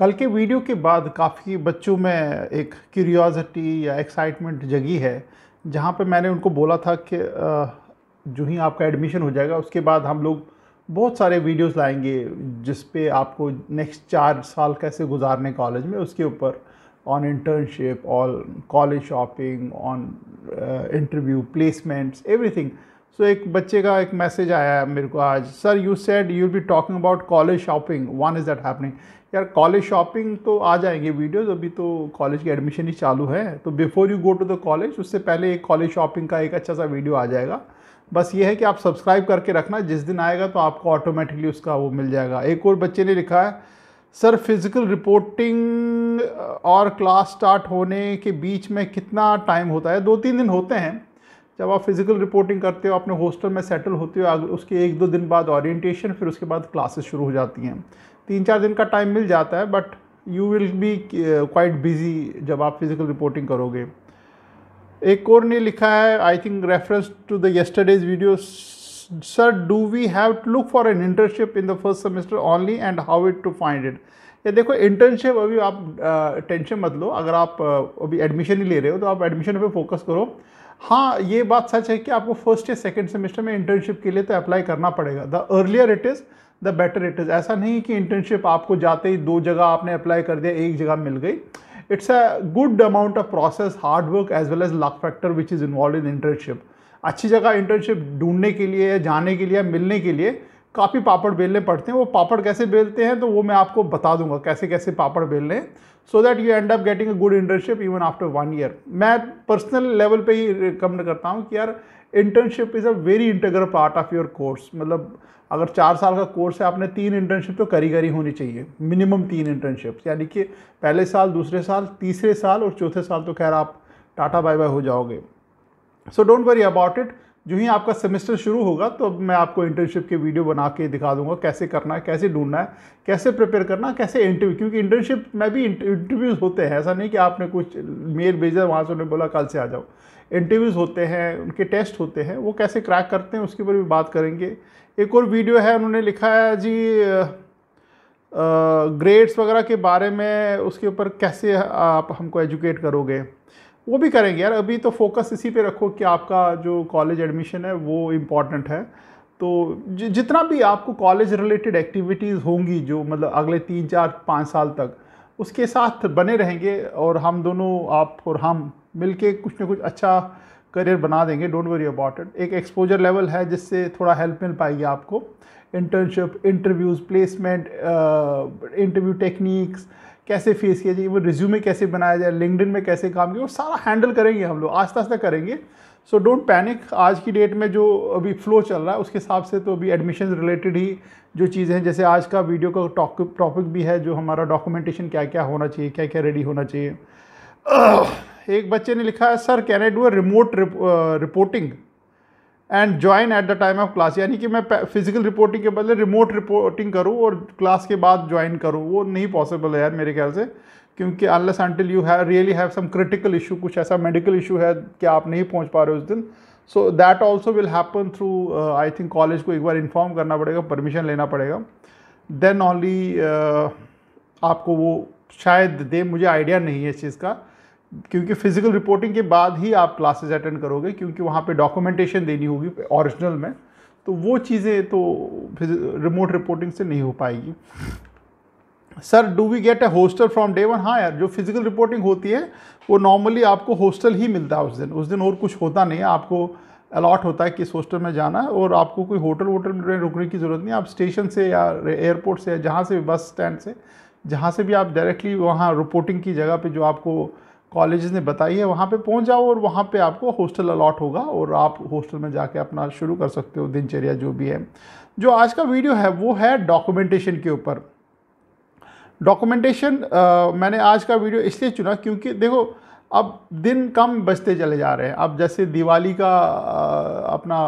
कल के वीडियो के बाद काफ़ी बच्चों में एक क्यूरियोसिटी या एक्साइटमेंट जगी है, जहाँ पे मैंने उनको बोला था कि जो ही आपका एडमिशन हो जाएगा उसके बाद हम लोग बहुत सारे वीडियोस लाएंगे जिस पे आपको नेक्स्ट 4 साल कैसे गुजारने कॉलेज में, उसके ऊपर on internship, on college shopping, on interview, placements, everything. So एक बच्चे का एक मैसेज आया है मेरे को आज, sir you said you will be talking about college shopping, when is that happening. यार कॉलेज शॉपिंग तो आ जाएंगे वीडियोस, अभी तो कॉलेज की एडमिशन ही चालू है, तो before you go to the college उससे पहले एक कॉलेज शॉपिंग का एक अच्छा सा वीडियो आ जाएगा। बस ये है कि आप सब्सक्राइब करके रखना, जिस दिन आएगा तो आपको ऑटोमेटिकली उसका वो मिल जाएगा। एक और बच्चे ने लिखा है, सर फिज़िकल रिपोर्टिंग और क्लास स्टार्ट होने के बीच में कितना टाइम होता है? 2-3 दिन होते हैं। जब आप फिज़िकल रिपोर्टिंग करते हो, अपने हॉस्टल में सेटल होते हो, उसके 1-2 दिन बाद ओरिएंटेशन, फिर उसके बाद क्लासेस शुरू हो जाती हैं। 3-4 दिन का टाइम मिल जाता है, but you will be quite busy जब आप फिज़िकल रिपोर्टिंग करोगे। एक और ने लिखा है, I think reference to the yesterday's video, sir do we have to look for an internship in the first semester only and how it to find it. ये देखो इंटर्नशिप अभी आप टेंशन मत लो, अगर आप अभी एडमिशन ही ले रहे हो तो आप एडमिशन पे फोकस करो। हाँ, ये बात सच है कि आपको फर्स्ट या सेकंड सेमेस्टर में इंटर्नशिप के लिए तो अप्लाई करना पड़ेगा। The earlier it is the better it is. ऐसा नहीं कि इंटर्नशिप आपको जाते ही 2 जगह आपने अप्लाई कर दिया, 1 जगह मिल गई। It's a good amount of process, hard work as well as luck factor which is involve in internship. अच्छी जगह इंटर्नशिप ढूंढने के लिए, जाने के लिए, मिलने के लिए काफ़ी पापड़ बेलने पड़ते हैं। वो पापड़ कैसे बेलते हैं तो वो मैं आपको बता दूंगा कैसे कैसे पापड़ बेलने हैं, so that you and up getting a good internship even after 1 year. मैं पर्सनल लेवल पे ही रिकमेंड करता हूँ कि यार internship is a very integral part of your course. मतलब अगर 4 साल का कोर्स है, आपने 3 इंटर्नशिप तो करी होनी चाहिए, मिनिमम 3 इंटर्नशिप्स, यानी कि पहले साल, दूसरे साल, तीसरे साल और चौथे साल तो खैर आप टाटा बाय बाय हो जाओगे। So don't worry about it. जो ही आपका सेमेस्टर शुरू होगा तो मैं आपको इंटर्नशिप के वीडियो बना के दिखा दूंगा कैसे करना है, कैसे ढूंढना है, कैसे प्रिपेयर करना है, कैसे इंटरव्यू, क्योंकि इंटर्नशिप में भी इंटरव्यूज़ होते हैं। ऐसा नहीं कि आपने कुछ मेल भेजा, वहाँ से उन्होंने बोला कल से आ जाओ। इंटरव्यूज़ होते हैं, उनके टेस्ट होते हैं, वो कैसे क्रैक करते हैं उसके ऊपर भी बात करेंगे। एक और वीडियो है, उन्होंने लिखा है जी ग्रेड्स वगैरह के बारे में, उसके ऊपर कैसे आप हमको एजुकेट करोगे, वो भी करेंगे। यार अभी तो फोकस इसी पे रखो कि आपका जो कॉलेज एडमिशन है वो इम्पॉर्टेंट है। तो जितना भी आपको कॉलेज रिलेटेड एक्टिविटीज़ होंगी जो मतलब अगले 3-4-5 साल तक, उसके साथ बने रहेंगे और हम दोनों, आप और हम मिलके कुछ ना कुछ अच्छा करियर बना देंगे। Don't worry about it. एक एक्सपोजर लेवल है जिससे थोड़ा हेल्प मिल पाएगी आपको। Internship, interviews, placement, interview techniques कैसे फेस किया जाए, वो रिज्यूमे कैसे बनाया जाए, लिंक्डइन में कैसे काम किया, वो सारा हैंडल करेंगे हम लोग, आस्ते आस्ते करेंगे। So don't panic. आज की डेट में जो अभी फ्लो चल रहा है उसके हिसाब से तो अभी एडमिशन रिलेटेड ही जो चीज़ें हैं, जैसे आज का वीडियो का टॉपिक भी है जो हमारा डॉक्यूमेंटेशन क्या क्या होना चाहिए, क्या क्या रेडी होना चाहिए। एक बच्चे ने लिखा है, sir can I do a remote reporting and join at the time of class, यानी कि मैं फिजिकल रिपोर्टिंग के बदले रिमोट रिपोर्टिंग करूं और क्लास के बाद ज्वाइन करूं। वो नहीं पॉसिबल है यार मेरे ख्याल से, क्योंकि unless until you have really have some critical issue, कुछ ऐसा मेडिकल इशू है कि आप नहीं पहुंच पा रहे उस दिन, so that also will happen through, I think college को एक बार इन्फॉर्म करना पड़ेगा, परमिशन लेना पड़ेगा, देन ओनली आपको वो शायद दे। मुझे आइडिया नहीं है इस चीज़ का, क्योंकि फिजिकल रिपोर्टिंग के बाद ही आप क्लासेस अटेंड करोगे, क्योंकि वहाँ पे डॉक्यूमेंटेशन देनी होगी ओरिजिनल में, तो वो चीज़ें तो रिमोट रिपोर्टिंग से नहीं हो पाएगी। Sir do we get a hostel from day one? हाँ यार, जो फिजिकल रिपोर्टिंग होती है वो नॉर्मली आपको हॉस्टल ही मिलता है उस दिन और कुछ होता नहीं है। आपको अलॉट होता है किस हॉस्टल में जाना है और आपको कोई होटल में रुकने की ज़रूरत नहीं। आप स्टेशन से या एयरपोर्ट से, जहाँ से भी, बस स्टैंड से, जहाँ से भी आप डायरेक्टली वहाँ रिपोर्टिंग की जगह पे जो आपको कॉलेजेस ने बताई है वहाँ पे पहुँच जाओ और वहाँ पे आपको हॉस्टल अलॉट होगा और आप हॉस्टल में जाके अपना शुरू कर सकते हो दिनचर्या जो भी है। जो आज का वीडियो है वो है डॉक्यूमेंटेशन के ऊपर। डॉक्यूमेंटेशन मैंने आज का वीडियो इसलिए चुना क्योंकि देखो अब दिन कम बचते चले जा रहे हैं। अब जैसे दिवाली का अपना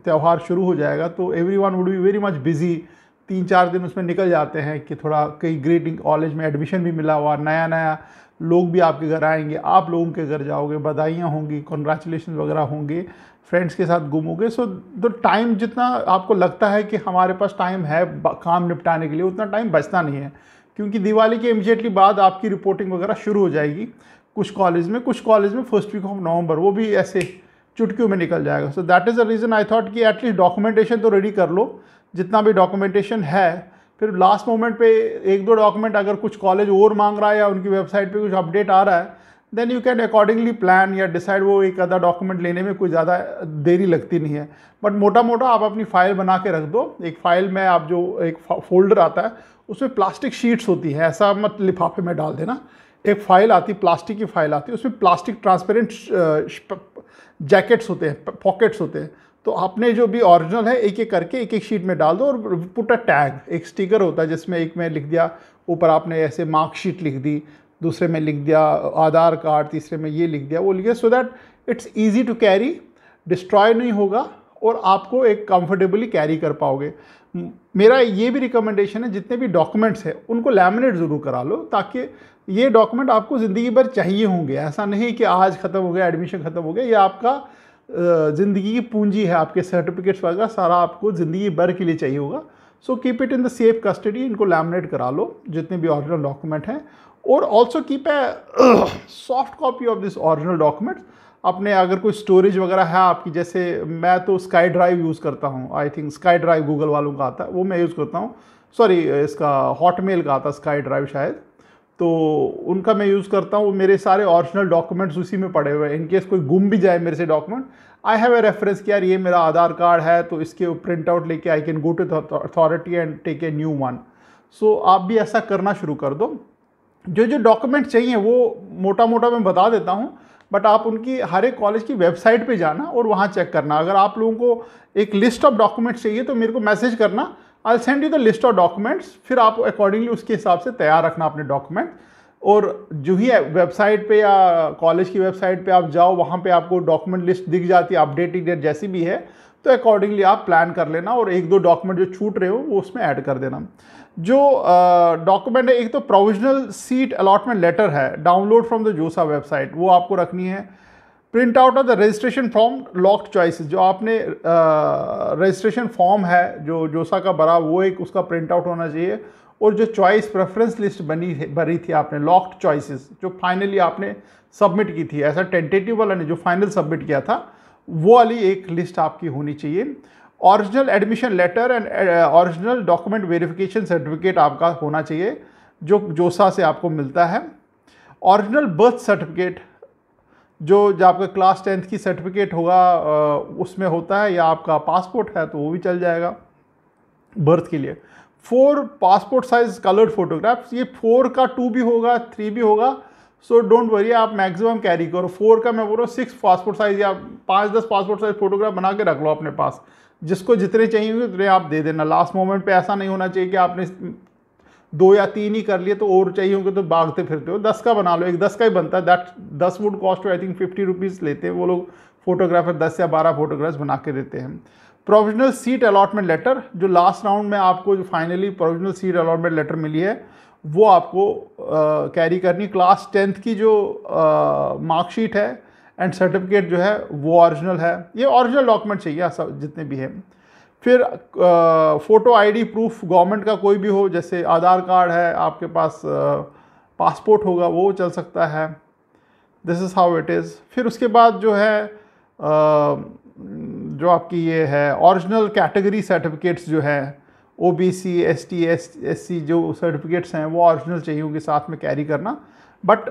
त्यौहार शुरू हो जाएगा तो everyone would be very much busy. 3-4 दिन उसमें निकल जाते हैं कि थोड़ा कई ग्रेडिंग कॉलेज में एडमिशन भी मिला हुआ, नया लोग भी आपके घर आएंगे, आप लोगों के घर जाओगे, बधाइयाँ होंगी, कॉन्ग्रेचुलेशन वगैरह होंगे, फ्रेंड्स के साथ घूमोगे। सो द टाइम जितना आपको लगता है कि हमारे पास टाइम है काम निपटाने के लिए, उतना टाइम बचता नहीं है, क्योंकि दिवाली के इमीडिएटली बाद आपकी रिपोर्टिंग वगैरह शुरू हो जाएगी कुछ कॉलेज में फर्स्ट वीक ऑफ नवंबर, वो भी ऐसे चुटकियों में निकल जाएगा। So that is the reason I thought कि एटलीस्ट डॉक्यूमेंटेशन तो रेडी कर लो, जितना भी डॉक्यूमेंटेशन है, फिर लास्ट मोमेंट पे एक दो डॉक्यूमेंट अगर कुछ कॉलेज और मांग रहा है या उनकी वेबसाइट पे कुछ अपडेट आ रहा है, then you can accordingly plan या डिसाइड। वो एक आधा डॉक्यूमेंट लेने में कोई ज़्यादा देरी लगती नहीं है, बट मोटा मोटा आप अपनी फ़ाइल बना के रख दो। एक फ़ाइल में आप जो एक फोल्डर आता है उसमें प्लास्टिक शीट्स होती हैं, ऐसा मत लिफाफे में डाल देना। एक फ़ाइल आती, प्लास्टिक की फ़ाइल आती है, उसमें प्लास्टिक ट्रांसपेरेंट जैकेट्स होते हैं, पॉकेट्स होते हैं। तो आपने जो भी ओरिजिनल है एक एक करके एक एक शीट में डाल दो और पुट अ टैग, एक स्टिकर होता है जिसमें एक में लिख दिया, ऊपर आपने ऐसे मार्कशीट लिख दी, दूसरे में लिख दिया आधार कार्ड, तीसरे में ये लिख दिया, वो लिख दिया, so that it's easy to carry, destroy नहीं होगा और आपको एक कंफर्टेबली कैरी कर पाओगे। मेरा ये भी रिकमेंडेशन है, जितने भी डॉक्यूमेंट्स हैं उनको लैमिनेट ज़रूर करा लो, ताकि ये डॉक्यूमेंट आपको ज़िंदगी भर चाहिए होंगे। ऐसा नहीं कि आज ख़त्म हो गया, एडमिशन ख़त्म हो गया, ये आपका ज़िंदगी की पूंजी है, आपके सर्टिफिकेट्स वगैरह सारा आपको ज़िंदगी भर के लिए चाहिए होगा। So keep it in the safe custody, इनको लैमिनेट करा लो जितने भी ओरिजिनल डॉक्यूमेंट हैं, और also keep a soft copy of this original documents. अपने अगर कोई स्टोरेज वगैरह है आपकी, जैसे मैं तो स्काई ड्राइव यूज़ करता हूँ, I think sky drive Google वालों का आता है, वो मैं यूज़ करता हूँ। सॉरी, इसका हॉटमेल का आता स्काई ड्राइव शायद, तो उनका मैं यूज़ करता हूँ। मेरे सारे ओरिजिनल डॉक्यूमेंट्स उसी में पड़े हुए हैं। इन केस कोई गुम भी जाए मेरे से document, I have a reference कि यार ये मेरा आधार कार्ड है, तो इसके प्रिंट आउट लेके I can go to authority and take a new one. So आप भी ऐसा करना शुरू कर दो। जो जो डॉक्यूमेंट चाहिए वो मोटा मोटा मैं बता देता हूँ, बट आप उनकी हर एक कॉलेज की वेबसाइट पे जाना और वहाँ चेक करना। अगर आप लोगों को एक लिस्ट ऑफ डॉक्यूमेंट्स चाहिए तो मेरे को मैसेज करना, I will send you the list of documents, फिर आप अकॉर्डिंगली उसके हिसाब से तैयार रखना अपने डॉक्यूमेंट। और जो ही वेबसाइट पे या कॉलेज की वेबसाइट पे आप जाओ, वहाँ पे आपको डॉक्यूमेंट लिस्ट दिख जाती है, अपडेटेड डेट जैसी भी है, तो अकॉर्डिंगली आप प्लान कर लेना और एक दो डॉक्यूमेंट जो छूट रहे हो वो उसमें ऐड कर देना। जो डॉक्यूमेंट है, एक तो प्रोविजनल सीट अलॉटमेंट लेटर है, डाउनलोड फ्रॉम द जोसा वेबसाइट, वो आपको रखनी है। Print out of the registration form locked choices, जो आपने रजिस्ट्रेशन फॉर्म है जो जोसा का भरा, वो एक उसका प्रिंट आउट होना चाहिए। और जो चॉइस प्रेफरेंस लिस्ट भरी थी आपने, लॉक्ड चॉइसेस, जो फाइनली आपने सबमिट की थी, ऐसा टेंटेटिव वाला नहीं, जो फाइनल सबमिट किया था, वो वाली एक लिस्ट आपकी होनी चाहिए। Original admission letter and original document verification certificate आपका होना चाहिए, जो जोसा से आपको मिलता है। ओरिजिनल बर्थ सर्टिफिकेट, जो आपका क्लास 10th की सर्टिफिकेट होगा उसमें होता है, या आपका पासपोर्ट है तो वो भी चल जाएगा बर्थ के लिए। 4 पासपोर्ट साइज कलर्ड फोटोग्राफ्स, ये 4 का 2 भी होगा, 3 भी होगा, सो डोंट वरी, आप मैक्सिमम कैरी करो। 4 का मैं बोल रहा हूँ 6 पासपोर्ट साइज या 5-10 पासपोर्ट साइज फोटोग्राफ बना के रख लो अपने पास, जिसको जितने चाहिए उतने आप दे देना। लास्ट मोमेंट पे ऐसा नहीं होना चाहिए कि आपने 2 या 3 ही कर लिए तो और चाहिए होंगे तो भागते फिरते हो। 10 का बना लो, एक 10 का ही बनता है, that 10 would cost I think 50 rupees लेते हैं वो लोग फोटोग्राफर, 10 या 12 फोटोग्राफ्स बना के देते हैं। प्रोविजनल सीट अलॉटमेंट लेटर, जो लास्ट राउंड में आपको जो finally provisional seat allotment letter मिली है, वो आपको कैरी करनी। क्लास 10th की जो मार्कशीट है एंड सर्टिफिकेट जो है वो ओरिजिनल है, ये ओरिजिनल डॉक्यूमेंट चाहिए सब जितने भी हैं। फिर फ़ोटो आईडी प्रूफ गवर्नमेंट का कोई भी हो, जैसे आधार कार्ड है आपके पास, पासपोर्ट होगा, वो चल सकता है। This is how it is. फिर उसके बाद जो है जो आपकी ये है ओरिजिनल कैटेगरी सर्टिफिकेट्स जो है, OBC ST SC जो सर्टिफिकेट्स हैं वो ओरिजिनल चाहिए होंगे, साथ में कैरी करना। बट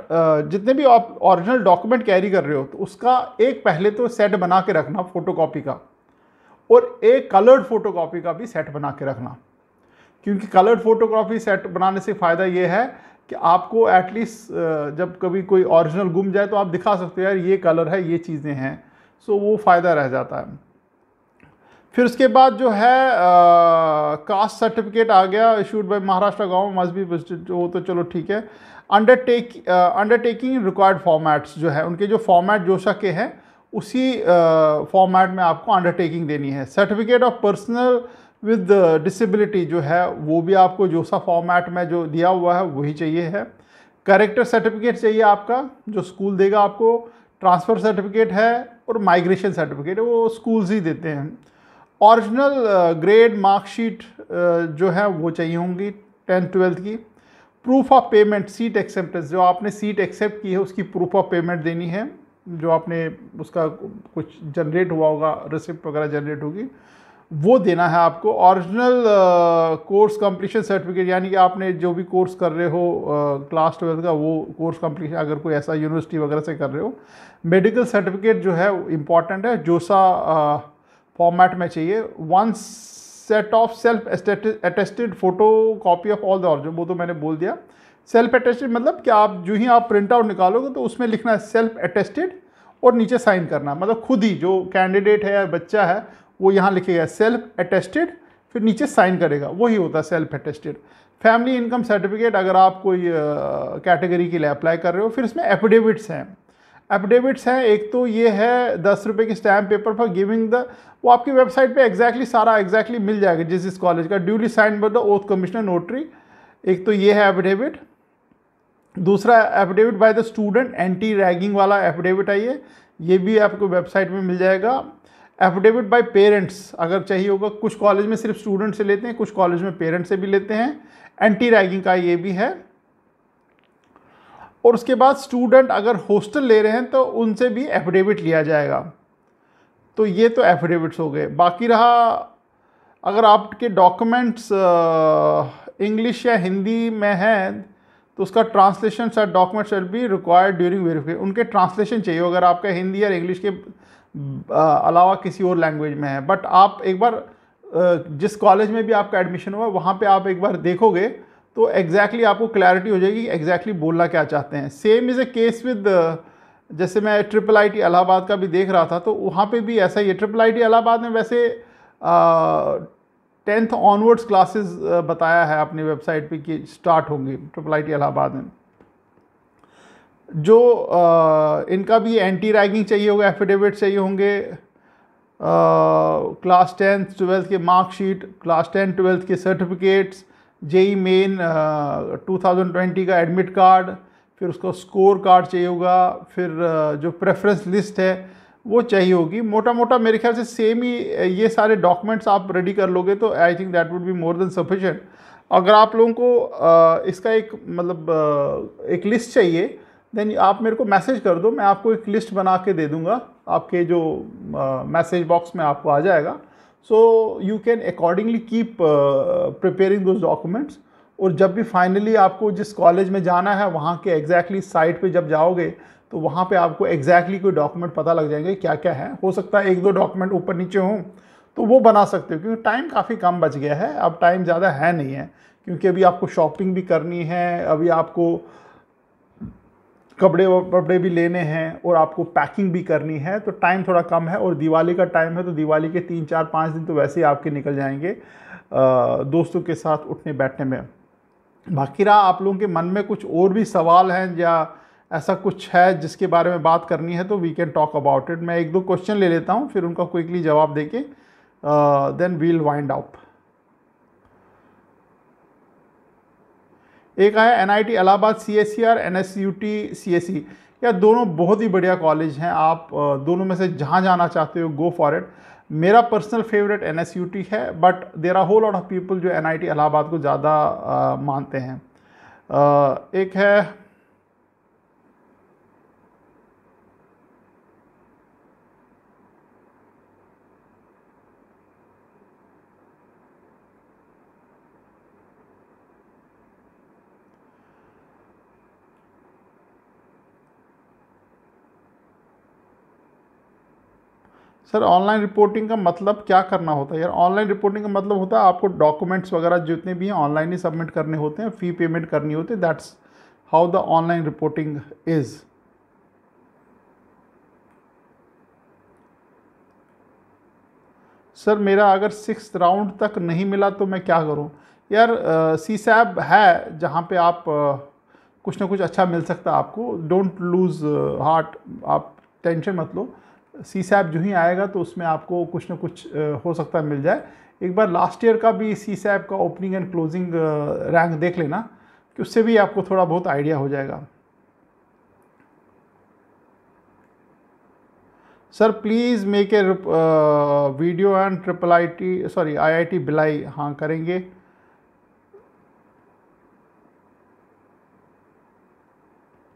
जितने भी आप ओरिजिनल डॉक्यूमेंट कैरी कर रहे हो तो उसका एक पहले तो सेट बना के रखना फोटोकॉपी का, और एक कलर्ड फोटोकॉपी का भी सेट बना के रखना, क्योंकि कलर्ड फोटोकॉपी सेट बनाने से फ़ायदा ये है कि आपको एटलीस्ट जब कभी कोई ओरिजिनल गुम जाए तो आप दिखा सकते हो यार ये कलर है, ये चीज़ें हैं, सो वो फ़ायदा रह जाता है। फिर उसके बाद जो है कास्ट सर्टिफिकेट आ गया, issued by Maharashtra government, must be visited, वो तो चलो ठीक है। अंडरटेकिंग रिक्वायर्ड फॉर्मेट्स जो है, उनके जो फॉर्मेट जोशा के हैं उसी फॉर्मेट में आपको अंडरटेकिंग देनी है। Certificate of personal with disability जो है वो भी आपको जोशा फॉर्मेट में जो दिया हुआ है वही चाहिए है। कैरेक्टर सर्टिफिकेट चाहिए आपका, जो स्कूल देगा आपको। ट्रांसफ़र सर्टिफिकेट है और माइग्रेशन सर्टिफिकेट है, वो स्कूल्स ही देते हैं। ओरिजिनल ग्रेड मार्कशीट जो है वो चाहिए होंगी 10th 12th की। Proof of payment, seat acceptance, जो आपने सीट एक्सेप्ट की है उसकी प्रूफ ऑफ पेमेंट देनी है, जो आपने उसका कुछ जनरेट हुआ होगा, रिसिप्ट वगैरह जनरेट होगी, वो देना है आपको। ओरिजिनल कोर्स कंप्लीशन सर्टिफिकेट, यानी कि आपने जो भी कोर्स कर रहे हो क्लास 12 का, वो कोर्स कंप्लीशन अगर कोई ऐसा यूनिवर्सिटी वगैरह से कर रहे हो। मेडिकल सर्टिफिकेट जो है इम्पॉर्टेंट है, जोसा फॉर्मेट में चाहिए। One set of self attested photo copy of all the original, वो तो मैंने बोल दिया। सेल्फ अटेस्टेड मतलब कि आप जो ही आप प्रिंट आउट निकालोगे तो उसमें लिखना है सेल्फ अटेस्टेड और नीचे साइन करना, मतलब खुद ही जो कैंडिडेट है या बच्चा है वो यहाँ लिखेगा सेल्फ अटेस्टेड, फिर नीचे साइन करेगा, वही होता है self attested. Family income certificate अगर आप कोई कैटेगरी के लिए अप्लाई कर रहे हो। फिर इसमें एफिडेविट्स हैं। एफिडेविट्स हैं, एक तो ये है 10 रुपये की stamp paper for giving the, वो आपकी वेबसाइट पे एग्जैक्टली सारा एग्जैक्टली मिल जाएगा जिस कॉलेज का, duly signed by the oath commissioner notary. एक तो ये है एफिडेविट। दूसरा affidavit by the student, anti ragging वाला एफिडेविट है ये भी आपको वेबसाइट में मिल जाएगा। एफिडेविट बाय पेरेंट्स अगर चाहिए होगा, कुछ कॉलेज में सिर्फ स्टूडेंट से लेते हैं, कुछ कॉलेज में पेरेंट्स से भी लेते हैं। एंटी रैगिंग का ये भी है। और उसके बाद स्टूडेंट अगर हॉस्टल ले रहे हैं तो उनसे भी एफिडेविट लिया जाएगा। तो ये तो एफिडेविट्स हो गए। बाकी रहा अगर आपके डॉक्यूमेंट्स इंग्लिश या हिंदी में हैं तो उसका translation sir document shall be required during verification, उनके ट्रांसलेशन चाहिए अगर आपका हिंदी या इंग्लिश के अलावा किसी और लैंग्वेज में है। बट आप एक बार जिस कॉलेज में भी आपका एडमिशन हुआ वहाँ पे आप एक बार देखोगे तो एग्जैक्टली आपको क्लैरिटी हो जाएगी एग्जैक्टली बोलना क्या चाहते हैं। Same is a case with, जैसे मैं IIIT इलाहाबाद का भी देख रहा था तो वहाँ पे भी ऐसा ही है। IIIT इलाहाबाद में वैसे 10th ऑनवर्ड्स क्लासेस बताया है अपनी वेबसाइट पे कि स्टार्ट होंगी IIIT इलाहाबाद में। जो इनका भी एंटी रैगिंग चाहिए होगा, एफिडेविट चाहिए होंगे, क्लास 10th 12th के मार्कशीट, क्लास 10 12th के सर्टिफिकेट्स, JEE मेन 2020 का एडमिट कार्ड, फिर उसका स्कोर कार्ड चाहिए होगा, फिर जो प्रेफरेंस लिस्ट है वो चाहिए होगी। मोटा मोटा मेरे ख्याल से सेम ही ये सारे डॉक्यूमेंट्स आप रेडी कर लोगे तो I think that would be more than sufficient. अगर आप लोगों को इसका एक मतलब एक लिस्ट चाहिए देन आप मेरे को मैसेज कर दो, मैं आपको एक लिस्ट बना के दे दूंगा, आपके जो मैसेज बॉक्स में आपको आ जाएगा। So you can accordingly keep preparing those documents. और जब भी फाइनली आपको जिस कॉलेज में जाना है वहाँ के एग्जैक्टली साइट पे जब जाओगे तो वहाँ पे आपको एग्जैक्टली कोई डॉक्यूमेंट पता लग जाएंगे क्या क्या है। हो सकता है 1-2 डॉक्यूमेंट ऊपर नीचे हों तो वो बना सकते हो, क्योंकि टाइम काफ़ी कम बच गया है, अब टाइम ज़्यादा है नहीं है, क्योंकि अभी आपको शॉपिंग भी करनी है, अभी आपको कपड़े वपड़े भी लेने हैं और आपको पैकिंग भी करनी है, तो टाइम थोड़ा कम है। और दिवाली का टाइम है तो दिवाली के 3-4-5 दिन तो वैसे ही आपके निकल जाएंगे दोस्तों के साथ उठने बैठने में। बाकी रहा आप लोगों के मन में कुछ और भी सवाल हैं या ऐसा कुछ है जिसके बारे में बात करनी है तो we can talk about it. मैं 1-2 क्वेश्चन ले लेता हूँ फिर उनका क्विकली जवाब देके देन वील वाइंड अप। एक है NIT Allahabad CSE, NSUT CSE, या दोनों बहुत ही बढ़िया कॉलेज हैं। आप दोनों में से जहाँ जाना चाहते हो गो फॉर इट। मेरा पर्सनल फेवरेट NSUT है, but there are whole lot of people जो NIT इलाहाबाद को ज़्यादा मानते हैं। एक है सर ऑनलाइन रिपोर्टिंग का मतलब क्या करना होता है? यार ऑनलाइन रिपोर्टिंग का मतलब होता है आपको डॉक्यूमेंट्स वगैरह जितने भी हैं ऑनलाइन ही सबमिट करने होते हैं, फ़ी पेमेंट करनी होती है। That's how the online reporting is. Sir मेरा अगर 6th राउंड तक नहीं मिला तो मैं क्या करूं? यार CSAB है जहां पे आप कुछ ना कुछ अच्छा मिल सकता है आपको। डोंट लूज़ हार्ट, आप टेंशन मत लो। CSAB जो ही आएगा तो उसमें आपको कुछ ना कुछ हो सकता है मिल जाए। एक बार लास्ट ईयर का भी CSAB का ओपनिंग एंड क्लोजिंग रैंक देख लेना कि उससे भी आपको थोड़ा बहुत आइडिया हो जाएगा। Sir please make a video and IIT Bhilai. हाँ करेंगे।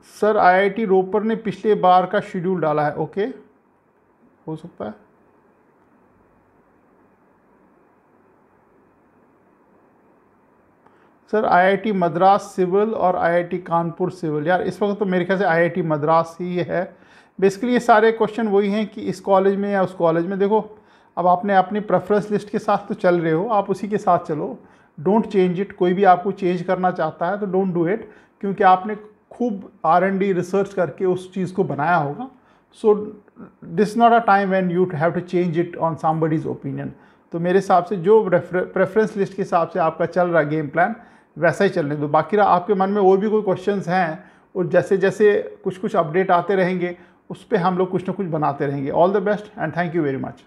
सर आईआईटी रोपर ने पिछले बार का शेड्यूल डाला है। ओके, हो सकता है। सर आईआईटी मद्रास सिविल और आईआईटी कानपुर सिविल, यार इस वक्त तो मेरे ख्याल से आईआईटी मद्रास ही है। बेसिकली ये सारे क्वेश्चन वही हैं कि इस कॉलेज में या उस कॉलेज में। देखो, अब आपने अपनी प्रेफरेंस लिस्ट के साथ तो चल रहे हो, आप उसी के साथ चलो, डोंट चेंज इट। कोई भी आपको चेंज करना चाहता है तो डोंट डू इट, क्योंकि आपने खूब R&D रिसर्च करके उस चीज़ को बनाया होगा। So this not a time when you have to change it on somebody's opinion. तो मेरे हिसाब से जो प्रेफरेंस लिस्ट के हिसाब से आपका चल रहा गेम प्लान वैसा ही चलने दो। बाकी रहा आपके मन में और भी कोई क्वेश्चंस हैं, और जैसे जैसे कुछ कुछ अपडेट आते रहेंगे उस पर हम लोग कुछ ना कुछ बनाते रहेंगे। All the best and thank you very much.